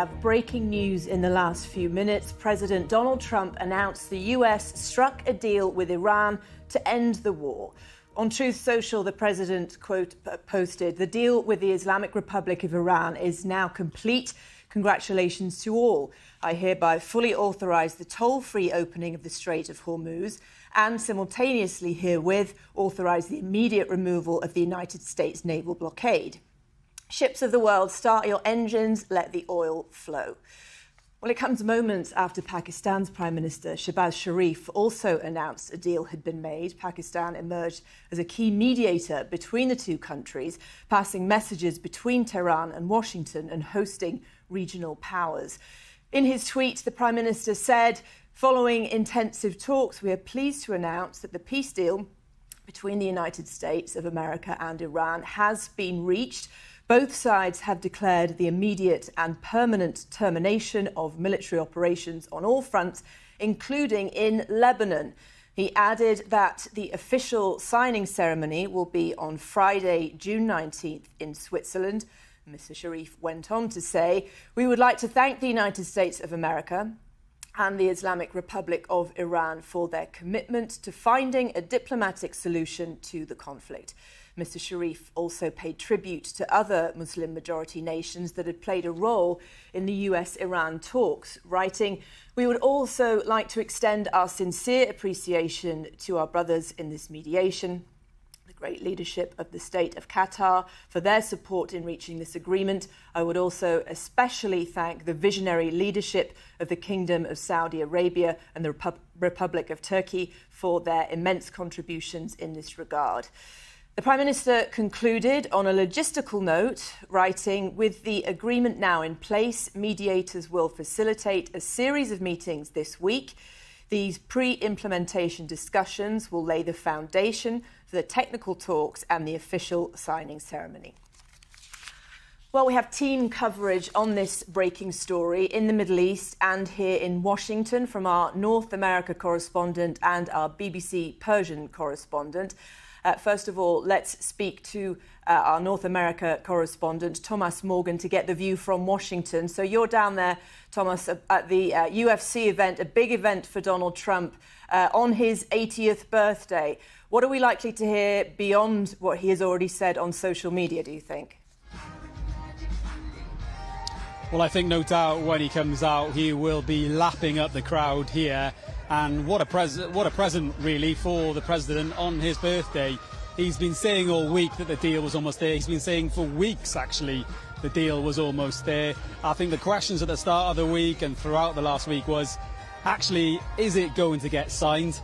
Breaking news in the last few minutes. President Donald Trump announced the US struck a deal with Iran to end the war. On Truth Social, the president, quote, posted, "The deal with the Islamic Republic of Iran is now complete. Congratulations to all. I hereby fully authorise the toll-free opening of the Strait of Hormuz and simultaneously herewith authorise the immediate removal of the United States naval blockade. Ships of the world, start your engines, let the oil flow." Well, it comes moments after Pakistan's Prime Minister Shehbaz Sharif also announced a deal had been made. Pakistan emerged as a key mediator between the two countries, passing messages between Tehran and Washington and hosting regional powers. In his tweet, the Prime Minister said, "Following intensive talks, we are pleased to announce that the peace deal between the United States of America and Iran has been reached. Both sides have declared the immediate and permanent termination of military operations on all fronts, including in Lebanon." He added that the official signing ceremony will be on Friday, June 19th in Switzerland. Mr. Sharif went on to say, "We would like to thank the United States of America and the Islamic Republic of Iran for their commitment to finding a diplomatic solution to the conflict." Mr. Sharif also paid tribute to other Muslim-majority nations that had played a role in the US-Iran talks, writing, "We would also like to extend our sincere appreciation to our brothers in this mediation, the great leadership of the state of Qatar for their support in reaching this agreement. I would also especially thank the visionary leadership of the Kingdom of Saudi Arabia and the Republic of Turkey for their immense contributions in this regard." The Prime Minister concluded on a logistical note, writing, "With the agreement now in place, mediators will facilitate a series of meetings this week. These pre-implementation discussions will lay the foundation for the technical talks and the official signing ceremony." Well, we have team coverage on this breaking story in the Middle East and here in Washington from our North America correspondent and our BBC Persian correspondent. First of all, let's speak to our North America correspondent, Thomas Morgan, to get the view from Washington. So you're down there, Thomas, at the UFC event, a big event for Donald Trump on his 80th birthday. What are we likely to hear beyond what he has already said on social media, do you think? Well, I think no doubt when he comes out, he will be lapping up the crowd here. And what a present, really, for the president on his birthday. He's been saying all week that the deal was almost there. He's been saying for weeks, actually, the deal was almost there. I think the questions at the start of the week and throughout the last week was, actually, is it going to get signed?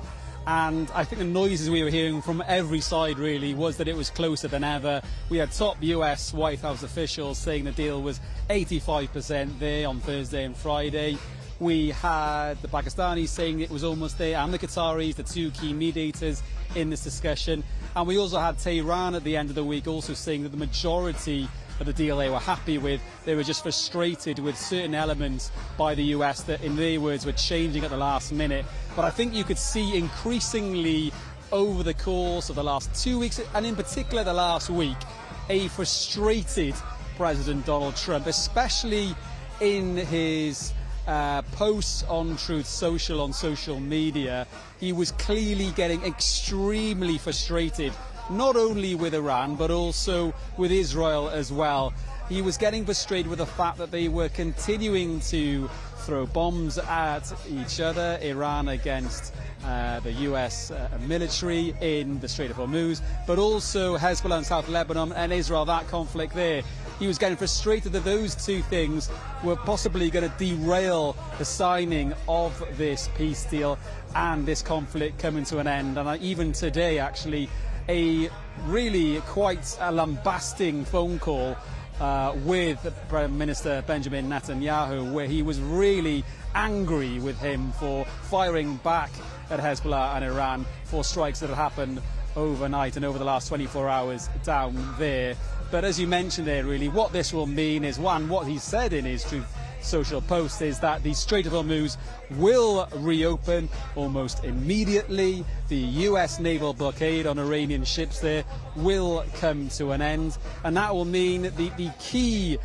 And I think the noises we were hearing from every side, really, was that it was closer than ever. We had top US White House officials saying the deal was 85% there on Thursday and Friday. We had the Pakistanis saying it was almost there, and the Qataris, the two key mediators in this discussion. And we also had Tehran at the end of the week also saying that the majority of the deal they were happy with. They were just frustrated with certain elements by the US that, in their words, were changing at the last minute. But I think you could see increasingly over the course of the last 2 weeks, and in particular the last week, a frustrated President Donald Trump, especially in his posts on Truth Social, on social media. He was clearly getting extremely frustrated, not only with Iran, but also with Israel as well. He was getting frustrated with the fact that they were continuing to throw bombs at each other, Iran against the US military in the Strait of Hormuz, but also Hezbollah in South Lebanon and Israel, that conflict there. He was getting frustrated that those two things were possibly going to derail the signing of this peace deal and this conflict coming to an end. And even today, actually, a really quite a lambasting phone call with Prime Minister Benjamin Netanyahu, where he was really angry with him for firing back at Hezbollah and Iran for strikes that had happened overnight and over the last 24 hours down there. But as you mentioned there, really, what this will mean is, one, what he said in his Truth Social post is that the Strait of Hormuz will reopen almost immediately. The US naval blockade on Iranian ships there will come to an end. And that will mean that the key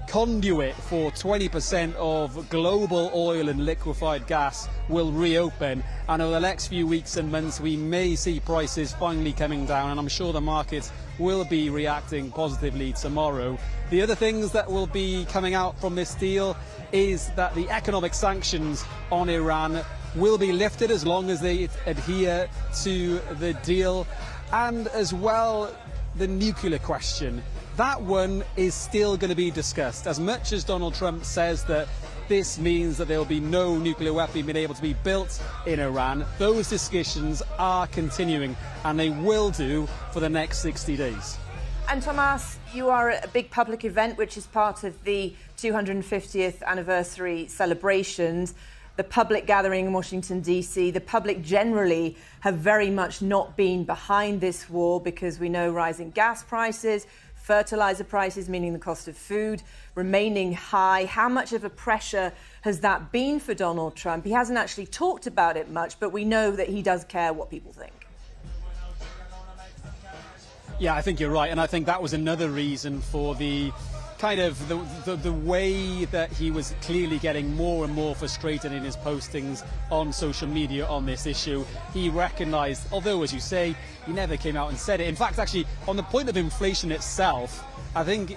conduit for 20% of global oil and liquefied gas will reopen, and over the next few weeks and months we may see prices finally coming down, and I'm sure the markets will be reacting positively tomorrow. The other things that will be coming out from this deal is that the economic sanctions on Iran will be lifted as long as they adhere to the deal, and as well the nuclear question. That one is still going to be discussed. As much as Donald Trump says that this means that there will be no nuclear weapon being able to be built in Iran, those discussions are continuing, and they will do for the next 60 days. And Tomas, you are at a big public event which is part of the 250th anniversary celebrations. The public gathering in Washington, D.C., the public generally have very much not been behind this war because we know rising gas prices, fertilizer prices, meaning the cost of food, remaining high. How much of a pressure has that been for Donald Trump? He hasn't actually talked about it much, but we know that he does care what people think. Yeah, I think you're right, and I think that was another reason for the kind of the way that he was clearly getting more and more frustrated in his postings on social media on this issue. He recognised, although, as you say, he never came out and said it. In fact, actually, on the point of inflation itself, I think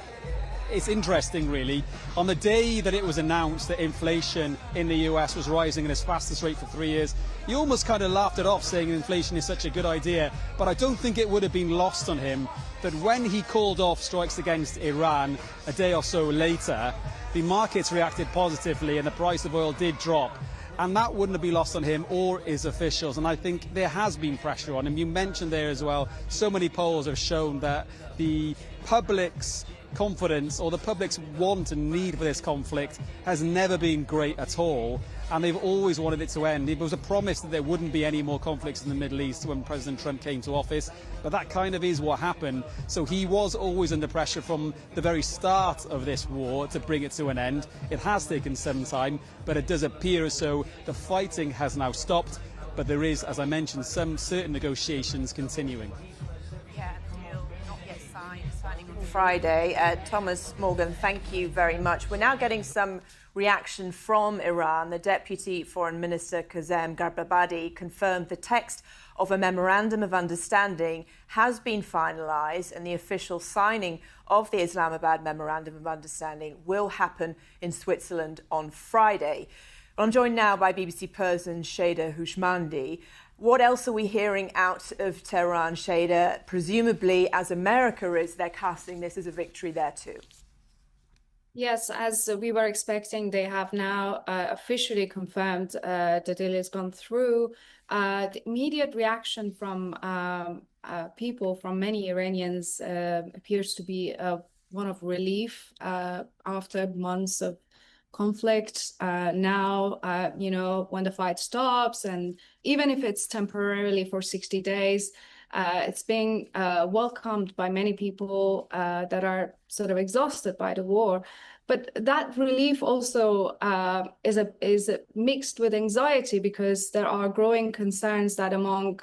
it's interesting, really. On the day that it was announced that inflation in the US was rising at its fastest rate for 3 years, he almost kind of laughed it off, saying inflation is such a good idea. But I don't think it would have been lost on him that when he called off strikes against Iran a day or so later, the markets reacted positively and the price of oil did drop. And that wouldn't have been lost on him or his officials. And I think there has been pressure on him. You mentioned there as well, so many polls have shown that the public's confidence or the public's want and need for this conflict has never been great at all, and they've always wanted it to end. There was a promise that there wouldn't be any more conflicts in the Middle East when President Trump came to office, but that kind of is what happened. So he was always under pressure from the very start of this war to bring it to an end. It has taken some time, but it does appear as though the fighting has now stopped, but there is, as I mentioned, some certain negotiations continuing. Signing on Friday. Thomas Morgan, thank you very much. We're now getting some reaction from Iran. The Deputy Foreign Minister Kazem Gharibabadi confirmed the text of a memorandum of understanding has been finalised, and the official signing of the Islamabad Memorandum of Understanding will happen in Switzerland on Friday. I'm joined now by BBC Persian's Shada Houshmandi. What else are we hearing out of Tehran, Shada? Presumably, as America is, they're casting this as a victory there too. Yes, as we were expecting, they have now officially confirmed the deal has gone through. The immediate reaction from people, from many Iranians, appears to be one of relief after months of conflict. Now, when the fight stops, and even if it's temporarily for 60 days, it's being welcomed by many people that are sort of exhausted by the war. But that relief also is mixed with anxiety, because there are growing concerns that among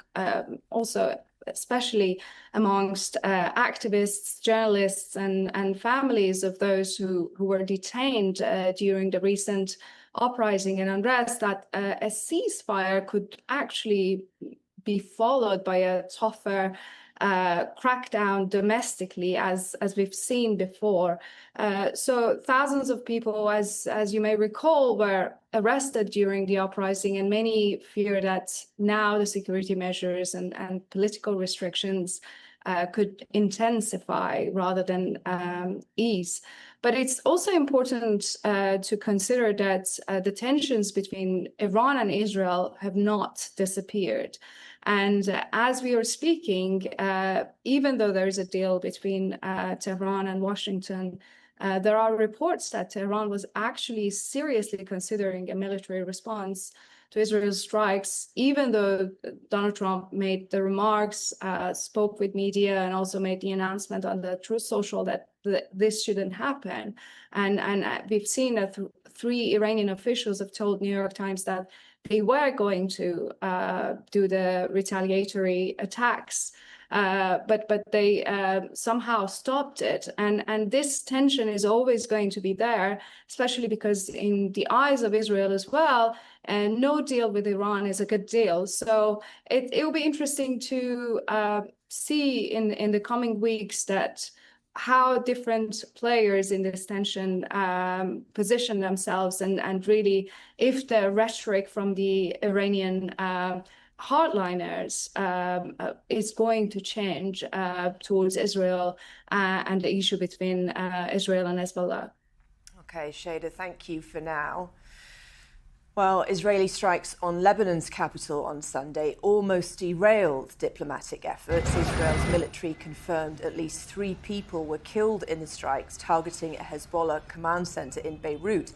especially amongst activists, journalists, and families of those who were detained during the recent uprising and unrest, that a ceasefire could actually be followed by a tougher crackdown domestically, as we've seen before. So thousands of people, as you may recall, were arrested during the uprising, and many fear that now the security measures and political restrictions could intensify rather than ease. But it's also important to consider that the tensions between Iran and Israel have not disappeared. And as we are speaking, even though there is a deal between Tehran and Washington, there are reports that Tehran was actually seriously considering a military response to Israel's strikes, even though Donald Trump made the remarks, spoke with media, and also made the announcement on the Truth Social that this shouldn't happen. And we've seen that 3 Iranian officials have told New York Times that they were going to do the retaliatory attacks. but they somehow stopped it. And this tension is always going to be there, especially because in the eyes of Israel as well, and no deal with Iran is a good deal. So it will be interesting to see in the coming weeks that how different players in this tension position themselves, and really if the rhetoric from the Iranian hardliners is going to change towards Israel and the issue between Israel and Hezbollah. Okay, Shada, thank you for now. Well, Israeli strikes on Lebanon's capital on Sunday almost derailed diplomatic efforts. Israel's military confirmed at least 3 people were killed in the strikes targeting a Hezbollah command center in Beirut.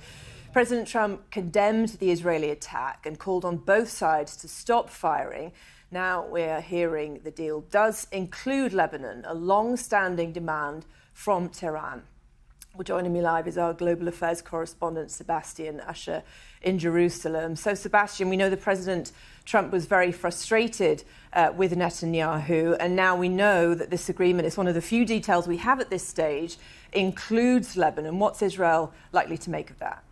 President Trump condemned the Israeli attack and called on both sides to stop firing. Now we're hearing the deal does include Lebanon, a long-standing demand from Tehran. Well, joining me live is our global affairs correspondent, Sebastian Usher, in Jerusalem. So, Sebastian, we know that President Trump was very frustrated with Netanyahu, and now we know that this agreement is one of the few details we have at this stage, includes Lebanon. What's Israel likely to make of that?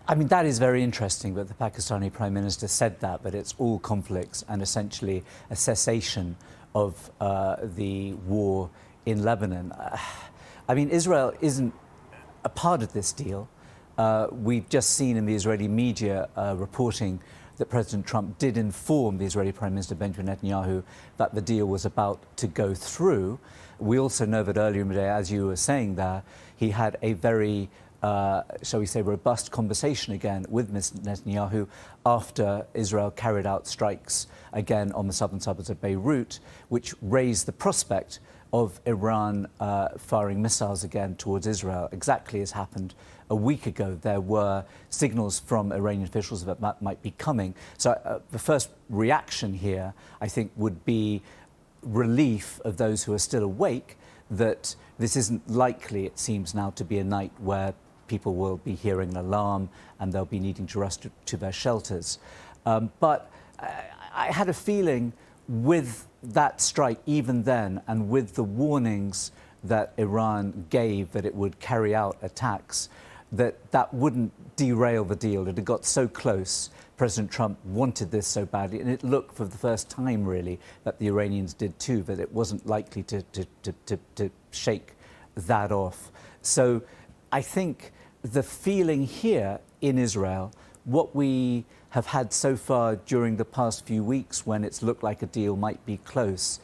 I mean, that is very interesting that the Pakistani Prime Minister said that, but it's all conflicts and essentially a cessation of the war in Lebanon. I mean, Israel isn't a part of this deal. We've just seen in the Israeli media reporting that President Trump did inform the Israeli Prime Minister Benjamin Netanyahu that the deal was about to go through. We also know that earlier in the day, as you were saying there, he had a very shall we say, robust conversation again with Mr. Netanyahu after Israel carried out strikes again on the southern suburbs of Beirut, which raised the prospect of Iran firing missiles again towards Israel, exactly as happened a week ago. There were signals from Iranian officials that that might be coming. So the first reaction here, I think, would be relief of those who are still awake that this isn't likely, it seems now, to be a night where people will be hearing an alarm and they'll be needing to rush to their shelters. But I had a feeling with that strike even then, and with the warnings that Iran gave that it would carry out attacks, that wouldn't derail the deal. It had got so close. President Trump wanted this so badly, and it looked for the first time, really, that the Iranians did too, that it wasn't likely to shake that off. So I think the feeling here in Israel, what we have had so far during the past few weeks when it's looked like a deal might be close,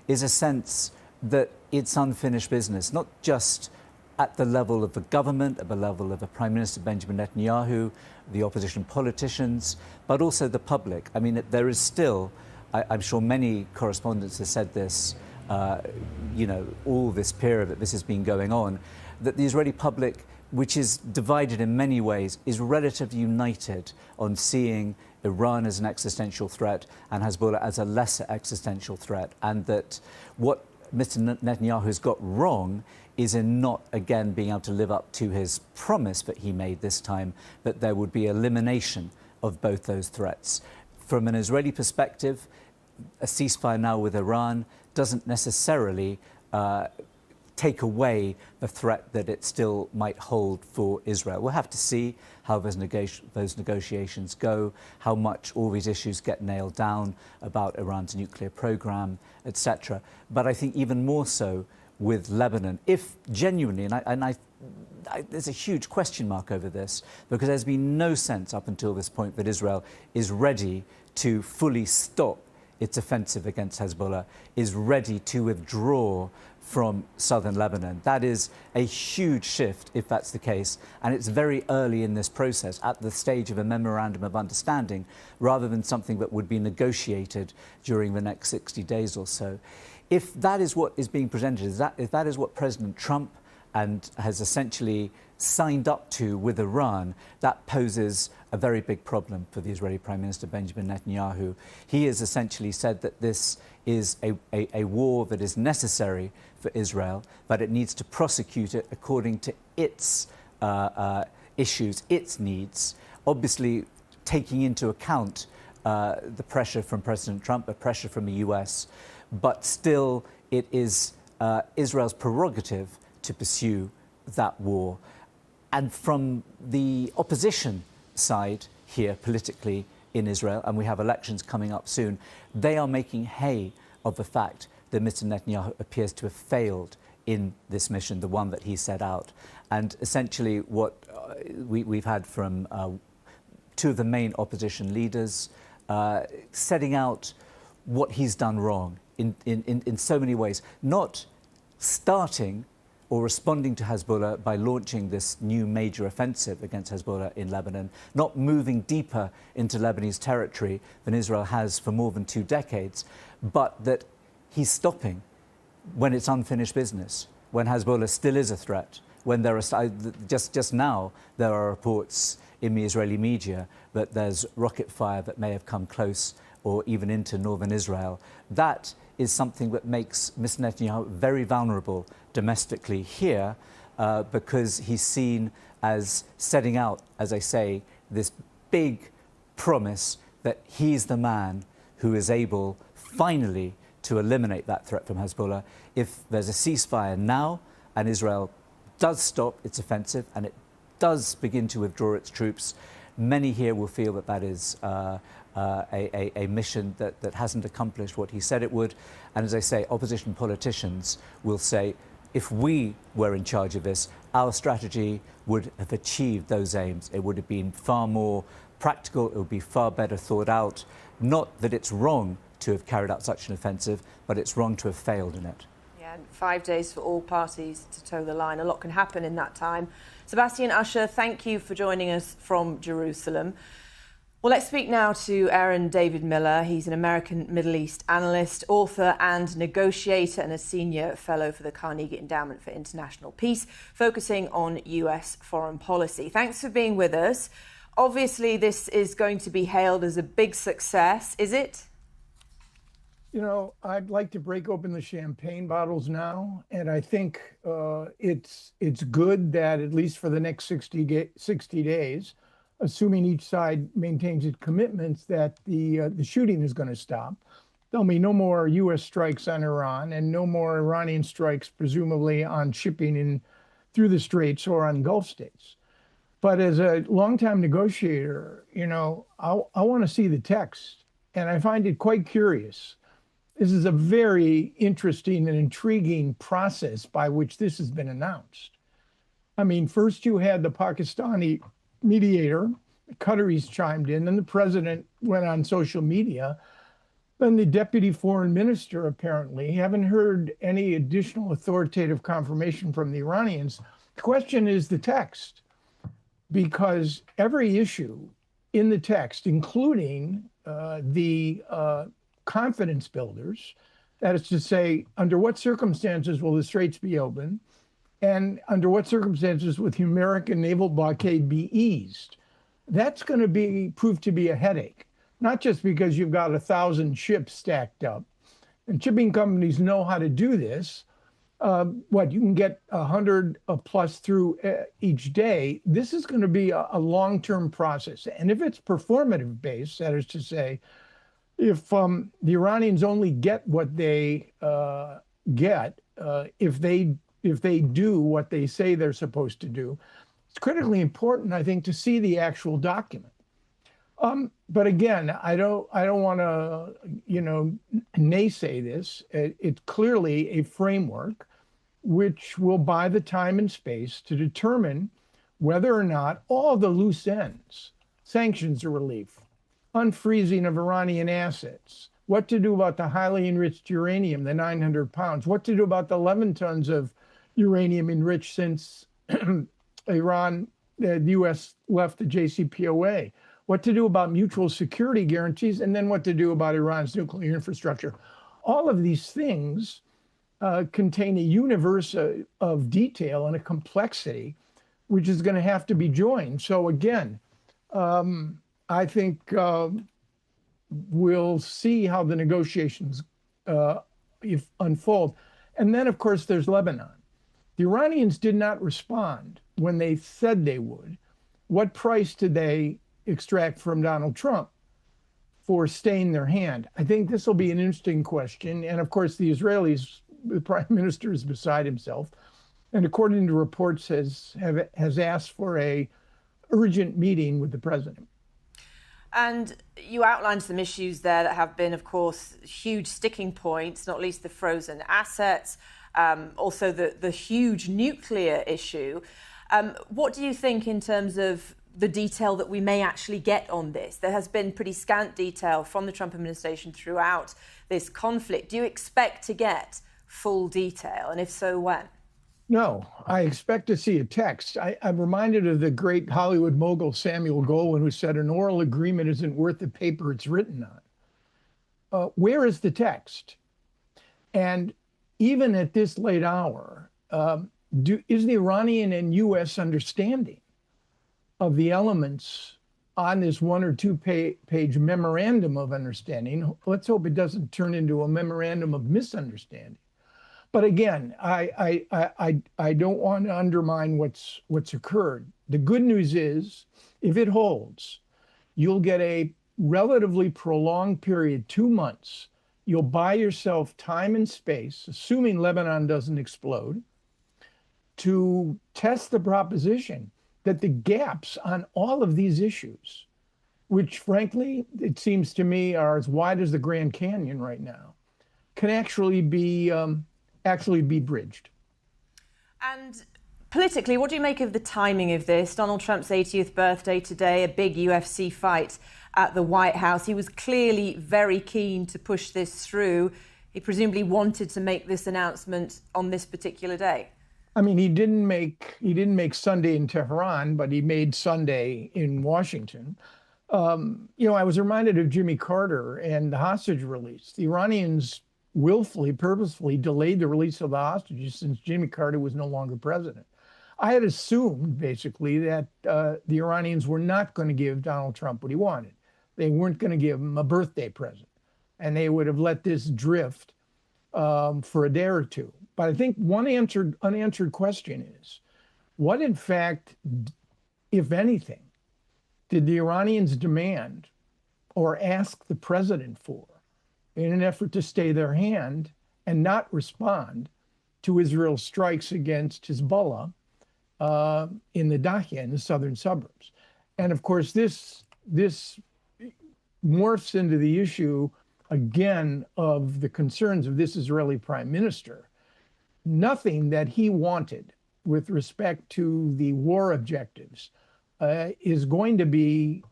is a sense that it's unfinished business, not just at the level of the government, at the level of the Prime Minister Benjamin Netanyahu, the opposition politicians, but also the public. I mean, there is still, I'm sure many correspondents have said this, all this period that this has been going on, that the Israeli public, which is divided in many ways, is relatively united on seeing Iran as an existential threat and Hezbollah as a lesser existential threat, and that what Mr. Netanyahu's got wrong is in not, again, being able to live up to his promise that he made this time, that there would be elimination of both those threats. From an Israeli perspective, a ceasefire now with Iran doesn't necessarily take away the threat that it still might hold for Israel. We'll have to see how those negotiations go, how much all these issues get nailed down about Iran's nuclear program, etc. But I think even more so with Lebanon, if genuinely, there's a huge question mark over this, because there's been no sense up until this point that Israel is ready to fully stop its offensive against Hezbollah, is ready to withdraw from southern Lebanon. That is a huge shift if that's the case, and it's very early in this process, at the stage of a memorandum of understanding, rather than something that would be negotiated during the next 60 days or so. If that is what is being presented, if that is what President Trump and has essentially signed up to with Iran, that poses a very big problem for the Israeli Prime Minister Benjamin Netanyahu. He has essentially said that this is a war that is necessary for Israel, but it needs to prosecute it according to its issues, its needs, obviously taking into account the pressure from President Trump, the pressure from the US, but still it is Israel's prerogative to pursue that war. And from the opposition side here politically in Israel, and we have elections coming up soon, they are making hay of the fact that Mr. Netanyahu appears to have failed in this mission, the one that he set out. And essentially what we've had from two of the main opposition leaders setting out what he's done wrong in so many ways, not starting or responding to Hezbollah by launching this new major offensive against Hezbollah in Lebanon, not moving deeper into Lebanese territory than Israel has for more than 2 decades, but that he's stopping when it's unfinished business, when Hezbollah still is a threat, when there are, just now, there are reports in the Israeli media that there's rocket fire that may have come close or even into northern Israel. That is something that makes Mr. Netanyahu very vulnerable domestically here because he's seen as setting out, as I say, this big promise that he's the man who is able finally to eliminate that threat from Hezbollah. If there's a ceasefire now and Israel does stop its offensive and it does begin to withdraw its troops, many here will feel that that is a mission that hasn't accomplished what he said it would. And as I say, opposition politicians will say, if we were in charge of this, our strategy would have achieved those aims. It would have been far more practical, it would be far better thought out. Not that it's wrong to have carried out such an offensive, but it's wrong to have failed in it. Yeah, and 5 days for all parties to toe the line. A lot can happen in that time. Sebastian Usher, thank you for joining us from Jerusalem. Well, let's speak now to Aaron David Miller. He's an American Middle East analyst, author and negotiator, and a senior fellow for the Carnegie Endowment for International Peace, focusing on US foreign policy. Thanks for being with us. Obviously, this is going to be hailed as a big success. Is it? You know, I'd like to break open the champagne bottles now, and I think it's good that at least for the next 60 days, assuming each side maintains its commitments, that the shooting is going to stop. There'll be no more U.S. strikes on Iran and no more Iranian strikes, presumably on shipping in through the Straits or on Gulf states. But as a longtime negotiator, you know, I want to see the text, and I find it quite curious. This is a very interesting and intriguing process by which this has been announced. I mean, first you had the Pakistani mediator, the Qataris chimed in, and the president went on social media. Then the deputy foreign minister, apparently, haven't heard any additional authoritative confirmation from the Iranians. The question is the text, because every issue in the text, including the confidence builders, that is to say, under what circumstances will the Straits be open, and under what circumstances would the American naval blockade be eased? That's going to prove to be a headache, not just because you've got 1,000 ships stacked up, and shipping companies know how to do this. You can get 100 plus through each day. This is going to be a long-term process. And if it's performative based, that is to say, if the Iranians only get what they get, if they do what they say they're supposed to do, it's critically important, I think, to see the actual document. But again, I don't want to, naysay this. It's clearly a framework which will buy the time and space to determine whether or not all the loose ends, sanctions or relief, unfreezing of Iranian assets, what to do about the highly enriched uranium, the 900 pounds, what to do about the 11 tons of uranium enriched since the U.S. left the JCPOA, what to do about mutual security guarantees, and then what to do about Iran's nuclear infrastructure. All of these things contain a universe of detail and a complexity which is going to have to be joined. So again, I think we'll see how the negotiations unfold. And then, of course, there's Lebanon. The Iranians did not respond when they said they would. What price did they extract from Donald Trump? for staying their hand? I think this will be an interesting question. And of course, the Israelis, the prime minister is beside himself, and according to reports, has asked for a urgent meeting with the president. And you outlined some issues there that have been, of course, huge sticking points, not least the frozen assets, also the huge nuclear issue. What do you think in terms of the detail that we may actually get on this? There has been pretty scant detail from the Trump administration throughout this conflict. Do you expect to get full detail? And if so, when? No, I expect to see a text. I'm reminded of the great Hollywood mogul Samuel Goldwyn, who said an oral agreement isn't worth the paper it's written on. Where is the text? And even at this late hour, is the Iranian and U.S. understanding of the elements on this 1 or 2 page memorandum of understanding? Let's hope it doesn't turn into a memorandum of misunderstanding. But again, I don't want to undermine what's occurred. The good news is, if it holds, you'll get a relatively prolonged period, 2 months. You'll buy yourself time and space, assuming Lebanon doesn't explode, to test the proposition that the gaps on all of these issues, which frankly, it seems to me are as wide as the Grand Canyon right now, can actually be bridged. And politically, what do you make of the timing of this? Donald Trump's 80th birthday today, a big UFC fight at the White House. He was clearly very keen to push this through. He presumably wanted to make this announcement on this particular day. I mean, he didn't make Sunday in Tehran, but he made Sunday in Washington. I was reminded of Jimmy Carter and the hostage release. The Iranians willfully, purposefully delayed the release of the hostages since Jimmy Carter was no longer president. I had assumed, basically, that the Iranians were not going to give Donald Trump what he wanted. They weren't going to give him a birthday present, and they would have let this drift for a day or two. But I think one unanswered question is, what in fact, if anything, did the Iranians demand or ask the president for in an effort to stay their hand and not respond to Israel's strikes against Hezbollah in the Dahiya, in the southern suburbs? And of course, this morphs into the issue again of the concerns of this Israeli prime minister. Nothing that he wanted with respect to the war objectives is going to be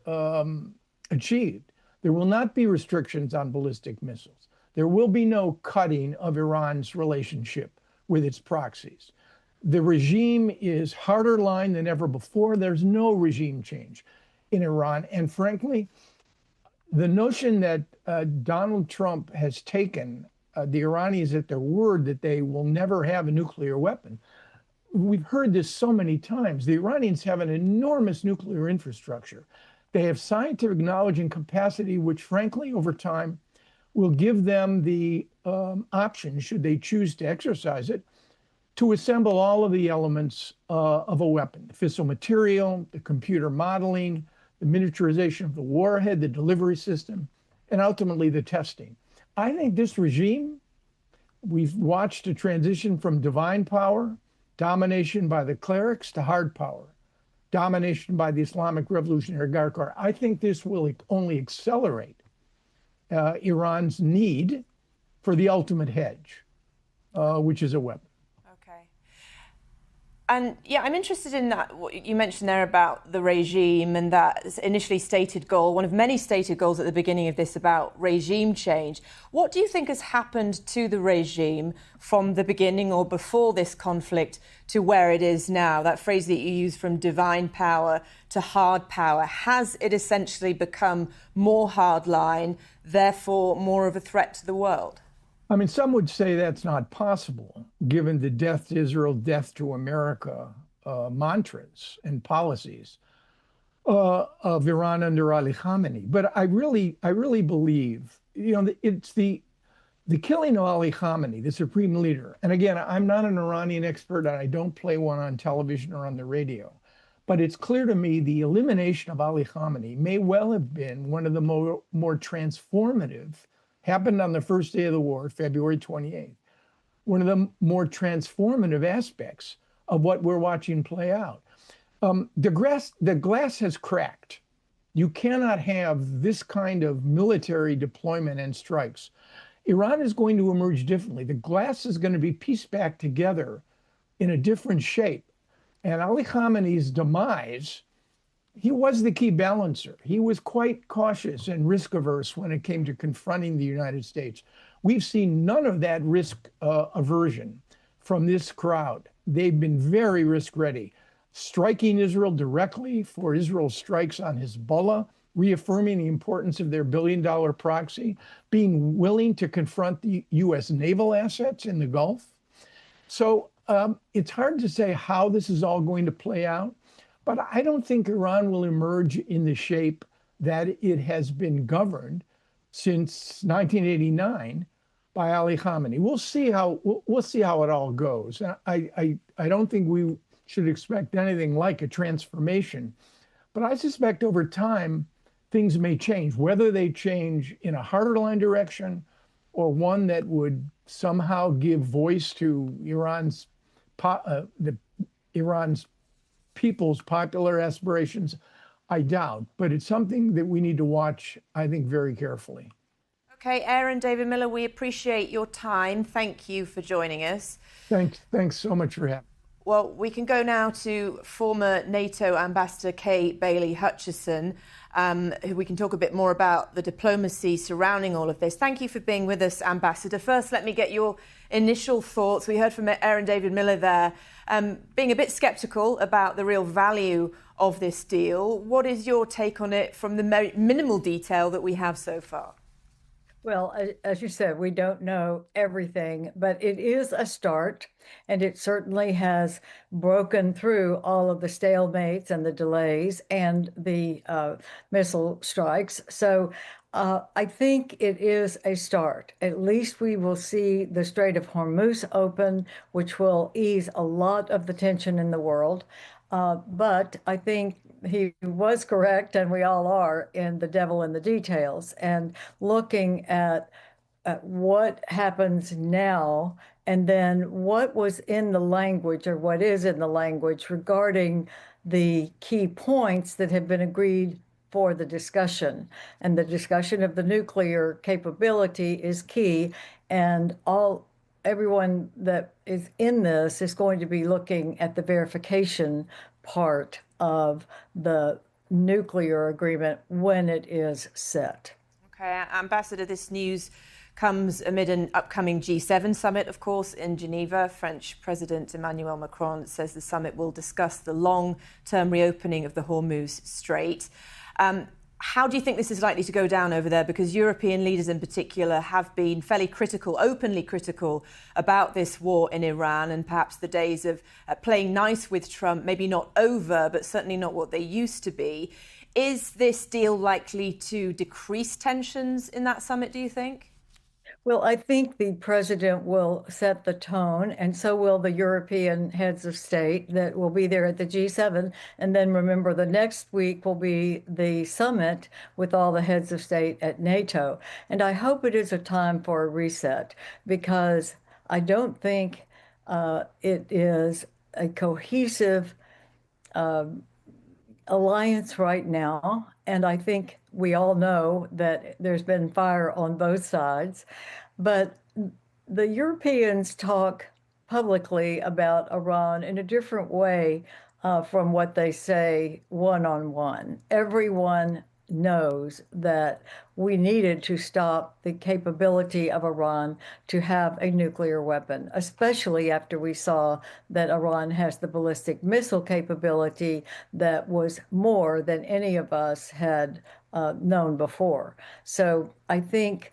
achieved. There will not be restrictions on ballistic missiles. There will be no cutting of Iran's relationship with its proxies. The regime is harder line than ever before. There's no regime change in Iran. And frankly, the notion that Donald Trump has taken the Iranians at their word that they will never have a nuclear weapon, we've heard this so many times. The Iranians have an enormous nuclear infrastructure. They have scientific knowledge and capacity, which frankly, over time, will give them the option, should they choose to exercise it, to assemble all of the elements of a weapon: the fissile material, the computer modeling, the miniaturization of the warhead, the delivery system, and ultimately the testing. I think this regime, we've watched a transition from divine power, domination by the clerics, to hard power, domination by the Islamic Revolutionary Guard Corps. I think this will only accelerate Iran's need for the ultimate hedge, which is a weapon. Okay. And yeah, I'm interested in that, what you mentioned there about the regime and that initially stated goal, one of many stated goals at the beginning of this about regime change. What do you think has happened to the regime from the beginning or before this conflict to where it is now? That phrase that you use, from divine power to hard power, has it essentially become more hardline, therefore more of a threat to the world? I mean, some would say that's not possible, given the death to Israel, death to America mantras and policies of Iran under Ali Khamenei. But I really believe, it's the killing of Ali Khamenei, the supreme leader. And again, I'm not an Iranian expert, and I don't play one on television or on the radio. But it's clear to me the elimination of Ali Khamenei may well have been one of the more transformative, happened on the first day of the war, February 28th, one of the more transformative aspects of what we're watching play out. The glass has cracked. You cannot have this kind of military deployment and strikes. Iran is going to emerge differently. The glass is going to be pieced back together in a different shape. And Ali Khamenei's demise, he was the key balancer. He was quite cautious and risk averse when it came to confronting the United States. We've seen none of that risk aversion from this crowd. They've been very risk ready, striking Israel directly for Israel's strikes on Hezbollah, reaffirming the importance of their billion-dollar proxy, being willing to confront the U.S. naval assets in the Gulf. So it's hard to say how this is all going to play out, but I don't think Iran will emerge in the shape that it has been governed since 1989 by Ali Khamenei. We'll see how it all goes. I don't think we should expect anything like a transformation, but I suspect over time things may change. Whether they change in a harder line direction or one that would somehow give voice to Iran's people's popular aspirations, I doubt. But it's something that we need to watch, I think, very carefully. Okay, Aaron David Miller, we appreciate your time. Thank you for joining us. Thanks so much for having me. Well, we can go now to former NATO Ambassador Kay Bailey Hutchison, who we can talk a bit more about the diplomacy surrounding all of this. Thank you for being with us, Ambassador. First, let me get your initial thoughts. We heard from Aaron David Miller there, being a bit sceptical about the real value of this deal. What is your take on it from the minimal detail that we have so far? Well, as you said, we don't know everything, but it is a start, and it certainly has broken through all of the stalemates and the delays and the missile strikes. So I think it is a start. At least we will see the Strait of Hormuz open, which will ease a lot of the tension in the world. But I think he was correct, and we all are, in the devil in the details, and looking at what happens now, and then what was in the language, or what is in the language, regarding the key points that have been agreed for the discussion. And the discussion of the nuclear capability is key, and everyone that is in this is going to be looking at the verification part of the nuclear agreement when it is set. Okay, Ambassador, this news comes amid an upcoming G7 summit, of course, in Geneva. French President Emmanuel Macron says the summit will discuss the long-term reopening of the Hormuz Strait. How do you think this is likely to go down over there? Because European leaders in particular have been fairly critical, openly critical, about this war in Iran, and perhaps the days of playing nice with Trump, maybe not over, but certainly not what they used to be. Is this deal likely to decrease tensions in that summit, do you think? Well, I think the president will set the tone, and so will the European heads of state that will be there at the G7. And then remember, the next week will be the summit with all the heads of state at NATO. And I hope it is a time for a reset, because I don't think it is a cohesive alliance right now. And I think we all know that there's been fire on both sides. But the Europeans talk publicly about Iran in a different way from what they say one-on-one. Everyone knows that we needed to stop the capability of Iran to have a nuclear weapon, especially after we saw that Iran has the ballistic missile capability that was more than any of us had known before. So I think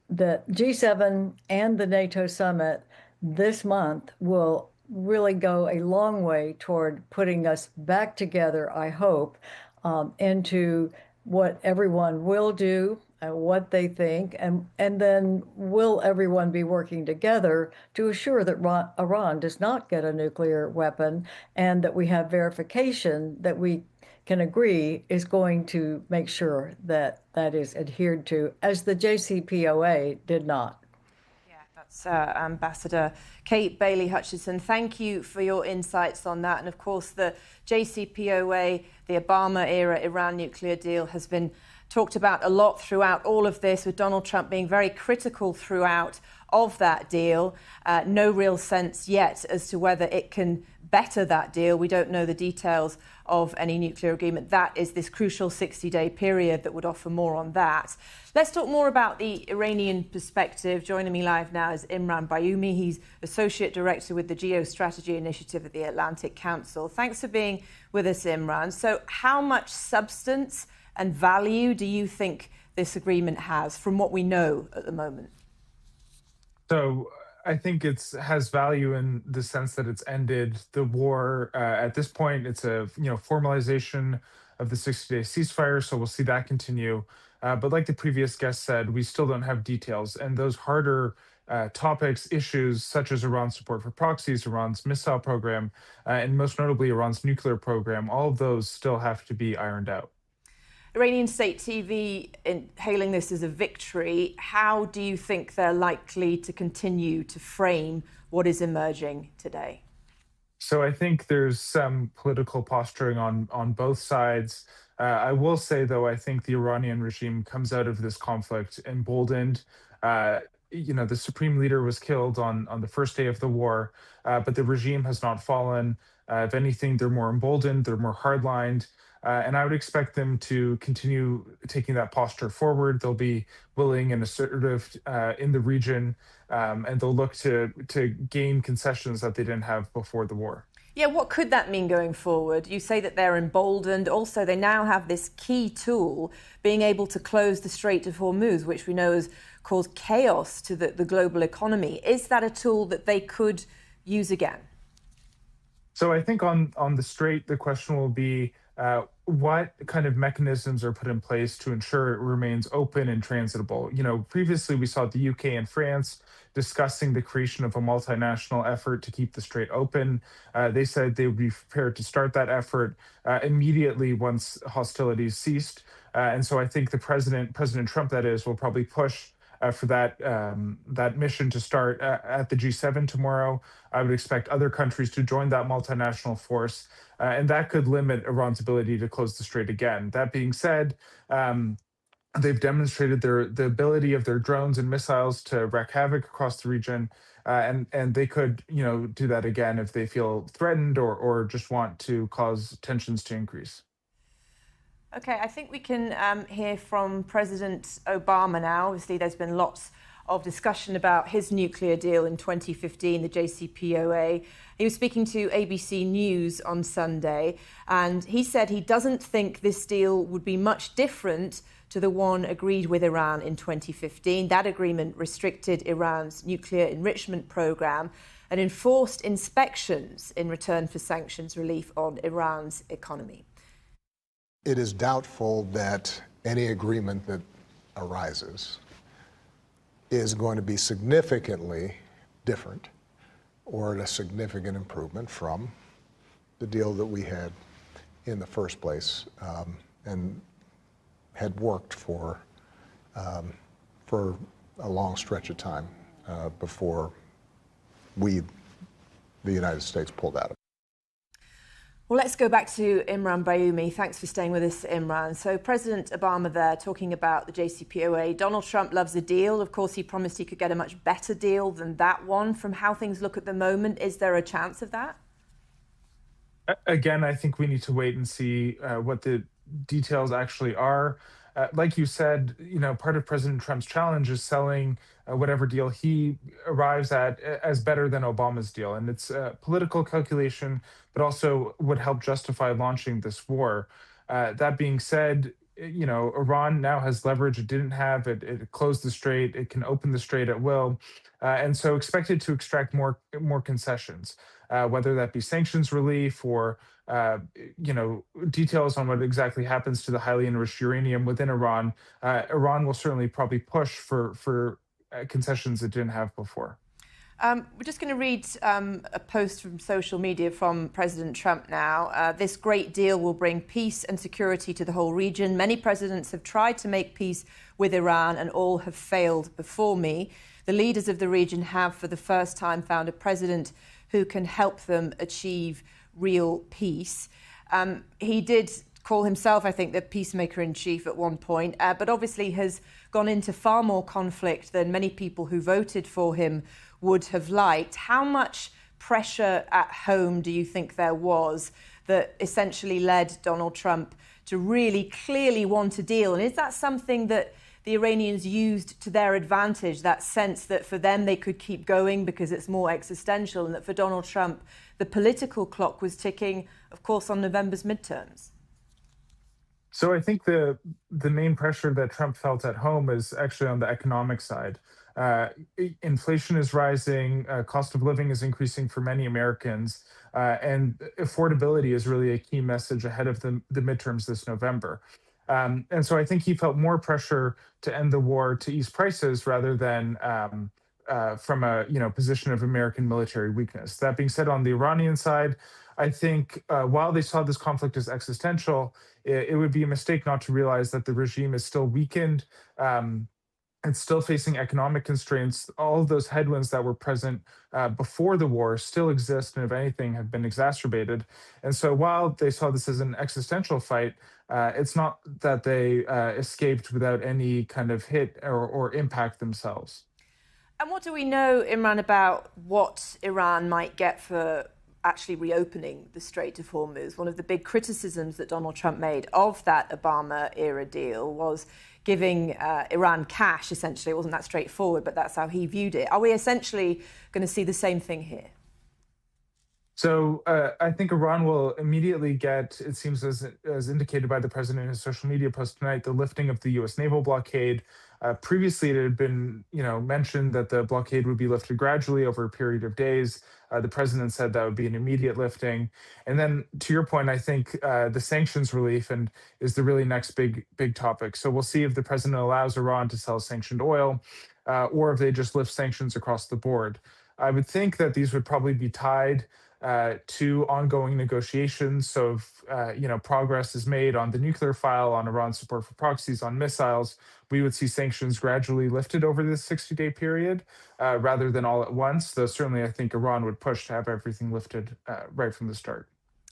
the G7 and the NATO summit this month will really go a long way toward putting us back together, I hope, into what everyone will do what they think, and then will everyone be working together to assure that Iran does not get a nuclear weapon, and that we have verification that we can agree is going to make sure that that is adhered to, as the JCPOA did not. That's Ambassador Kate Bailey Hutchison. Thank you for your insights on that. And of course, the JCPOA, the Obama-era Iran nuclear deal, has been talked about a lot throughout all of this, with Donald Trump being very critical throughout of that deal. No real sense yet as to whether it can better that deal. We don't know the details of any nuclear agreement. That is this crucial 60-day period that would offer more on that. Let's talk more about the Iranian perspective. Joining me live now is Imran Bayoumi. He's Associate Director with the Geostrategy Initiative at the Atlantic Council. Thanks for being with us, Imran. So how much substance and value do you think this agreement has from what we know at the moment? So I think it has value in the sense that it's ended the war. At this point, it's a formalization of the 60-day ceasefire. So we'll see that continue. But like the previous guest said, we still don't have details. And those harder topics, issues such as Iran's support for proxies, Iran's missile program, and most notably Iran's nuclear program, all of those still have to be ironed out. Iranian state TV hailing this as a victory. How do you think they're likely to continue to frame what is emerging today? So I think there's some political posturing on both sides. I will say, though, I think the Iranian regime comes out of this conflict emboldened. The supreme leader was killed on the first day of the war, but the regime has not fallen. If anything, they're more emboldened, they're more hardlined. And I would expect them to continue taking that posture forward. They'll be willing and assertive in the region, and they'll look to gain concessions that they didn't have before the war. Yeah, what could that mean going forward? You say that they're emboldened. Also, they now have this key tool, being able to close the Strait of Hormuz, which we know has caused chaos to the global economy. Is that a tool that they could use again? So I think on the Strait, the question will be, what kind of mechanisms are put in place to ensure it remains open and transitable? Previously we saw the UK and France discussing the creation of a multinational effort to keep the Strait open. They said they would be prepared to start that effort immediately once hostilities ceased. And so I think President Trump, that is, will probably push for that mission to start at the G7 tomorrow. I would expect other countries to join that multinational force, and that could limit Iran's ability to close the strait again. That being said, they've demonstrated the ability of their drones and missiles to wreak havoc across the region, and they could do that again if they feel threatened or just want to cause tensions to increase. Okay, I think we can hear from President Obama now. Obviously, there's been lots of discussion about his nuclear deal in 2015, the JCPOA. He was speaking to ABC News on Sunday, and he said he doesn't think this deal would be much different to the one agreed with Iran in 2015. That agreement restricted Iran's nuclear enrichment program and enforced inspections in return for sanctions relief on Iran's economy. It is doubtful that any agreement that arises is going to be significantly different or a significant improvement from the deal that we had in the first place, and had worked for a long stretch of time before the United States pulled out of it. Well, let's go back to Imran Bayoumi. Thanks for staying with us, Imran. So President Obama there talking about the JCPOA. Donald Trump loves a deal. Of course, he promised he could get a much better deal than that one. From how things look at the moment, is there a chance of that? Again, I think we need to wait and see what the details actually are. Like you said, part of President Trump's challenge is selling whatever deal he arrives at as better than Obama's deal. And it's a political calculation, but also would help justify launching this war. That being said, Iran now has leverage it didn't have. It closed the strait. It can open the strait at will. And so expected to extract more concessions, whether that be sanctions relief or uh, details on what exactly happens to the highly enriched uranium within Iran, Iran will certainly probably push for concessions it didn't have before. We're just going to read a post from social media from President Trump now. This great deal will bring peace and security to the whole region. Many presidents have tried to make peace with Iran and all have failed before me. The leaders of the region have, for the first time, found a president who can help them achieve real peace. He did call himself, I think, the peacemaker-in-chief at one point, but obviously has gone into far more conflict than many people who voted for him would have liked. How much pressure at home do you think there was that essentially led Donald Trump to really clearly want a deal? And is that something that the Iranians used to their advantage, that sense that for them they could keep going because it's more existential, and that for Donald Trump the political clock was ticking, of course, on November's midterms? So I think the main pressure that Trump felt at home is actually on the economic side. Inflation is rising, cost of living is increasing for many Americans, and affordability is really a key message ahead of the midterms this November. And so I think he felt more pressure to end the war to ease prices rather than from a position of American military weakness. That being said, on the Iranian side, I think while they saw this conflict as existential, it would be a mistake not to realize that the regime is still weakened. And still facing economic constraints. All of those headwinds that were present before the war still exist, and if anything, have been exacerbated. And so while they saw this as an existential fight, it's not that they escaped without any kind of hit or impact themselves. And what do we know, Imran, about what Iran might get for actually reopening the Strait of Hormuz? One of the big criticisms that Donald Trump made of that Obama-era deal was giving Iran cash, essentially. It wasn't that straightforward, but that's how he viewed it. Are we essentially going to see the same thing here? So I think Iran will immediately get, it seems as indicated by the president in his social media post tonight, the lifting of the U.S. naval blockade. Previously, it had been, mentioned that the blockade would be lifted gradually over a period of days. The president said that would be an immediate lifting. And then, to your point, I think the sanctions relief is the really next big topic. So we'll see if the president allows Iran to sell sanctioned oil, or if they just lift sanctions across the board. I would think that these would probably be tied to ongoing negotiations. So if progress is made on the nuclear file, on Iran's support for proxies, on missiles, we would see sanctions gradually lifted over this 60-day period rather than all at once. Though certainly I think Iran would push to have everything lifted right from the start.